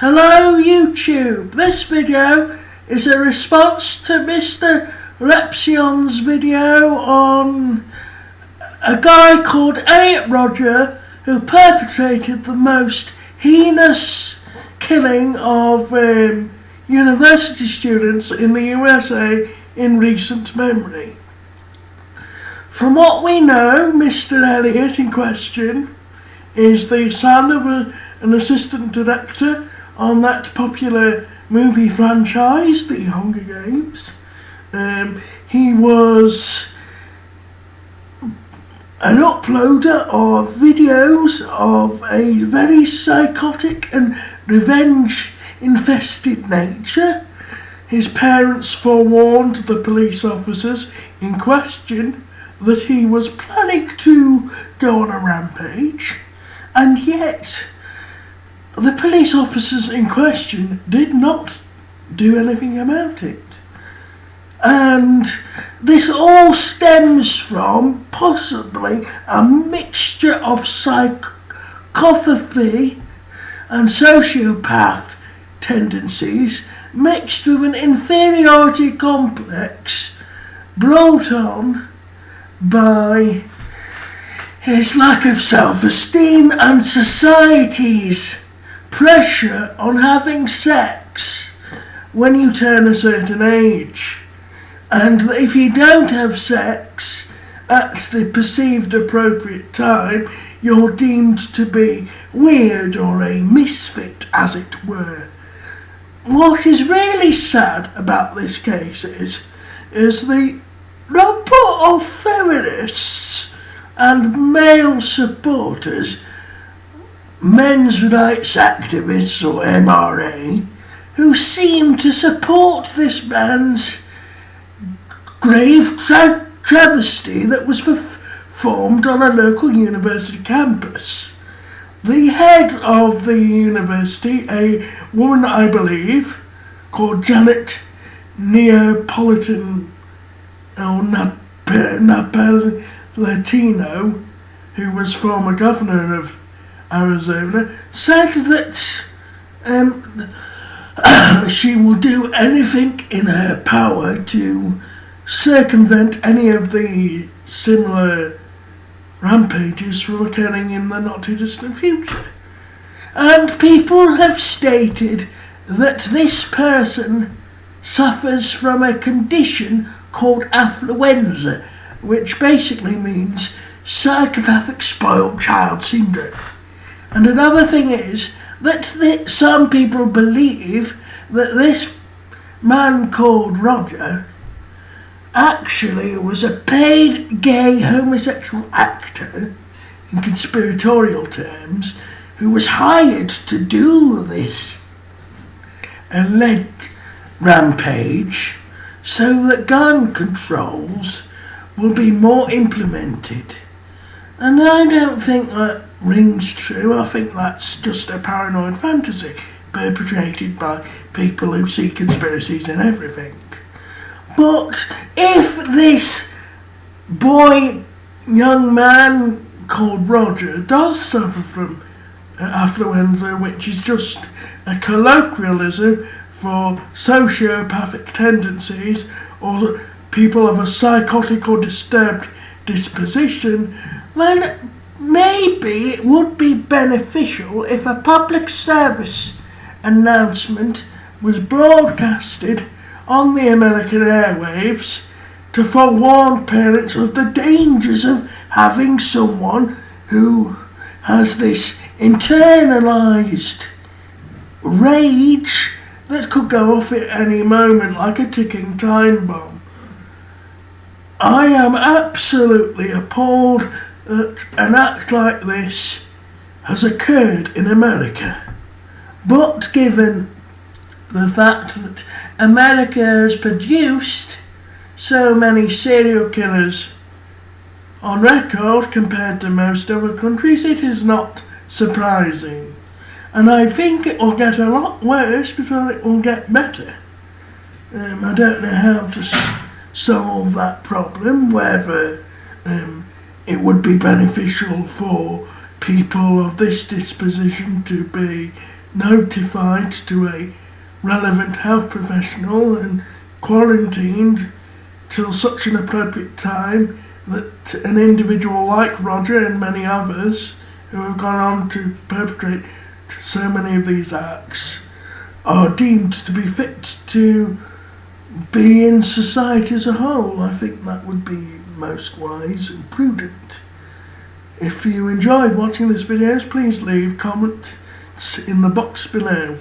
Hello YouTube, this video is a response to Mr. Repizon's video on a guy called Elliot Rogers who perpetrated the most heinous killing of university students in the USA in recent memory. From what we know, Mr. Elliot in question is the son of an assistant director on that popular movie franchise, The Hunger Games. He was an uploader of videos of a very psychotic and revenge-infested nature. His parents forewarned the police officers in question that he was planning to go on a rampage, and yet the police officers in question did not do anything about it. And this all stems from possibly a mixture of psychopathy and sociopath tendencies mixed with an inferiority complex brought on by his lack of self-esteem and society's pressure on having sex when you turn a certain age, and if you don't have sex at the perceived appropriate time, you're deemed to be weird or a misfit, as it were. What is really sad about this case is the number of feminists and male supporters, men's rights activists or MRA, who seem to support this man's grave travesty that was performed on a local university campus. The head of the university, a woman I believe, called Janet Neapolitan or Napolitano, who was former governor of Arizona, said that she will do anything in her power to circumvent any of the similar rampages from occurring in the not too distant future. And people have stated that this person suffers from a condition called affluenza, which basically means psychopathic spoiled child syndrome. And another thing is that some people believe that this man called Rodger actually was a paid gay homosexual actor, in conspiratorial terms, who was hired to do this alleged rampage so that gun controls will be more implemented. And I don't think that rings true. I think that's just a paranoid fantasy perpetrated by people who see conspiracies in everything. But if this young man called Rodger does suffer from affluenza, which is just a colloquialism for sociopathic tendencies or people of a psychotic or disturbed disposition, then maybe it would be beneficial if a public service announcement was broadcasted on the American airwaves to forewarn parents of the dangers of having someone who has this internalised rage that could go off at any moment like a ticking time bomb. I am absolutely appalled that an act like this has occurred in America. But given the fact that America has produced so many serial killers on record compared to most other countries, it is not surprising. And I think it will get a lot worse before it will get better. I don't know how to solve that problem, whether it would be beneficial for people of this disposition to be notified to a relevant health professional and quarantined till such an appropriate time that an individual like Rodger and many others who have gone on to perpetrate so many of these acts are deemed to be fit to be in society as a whole. I think that would be most wise and prudent. If you enjoyed watching this video, please leave comments in the box below.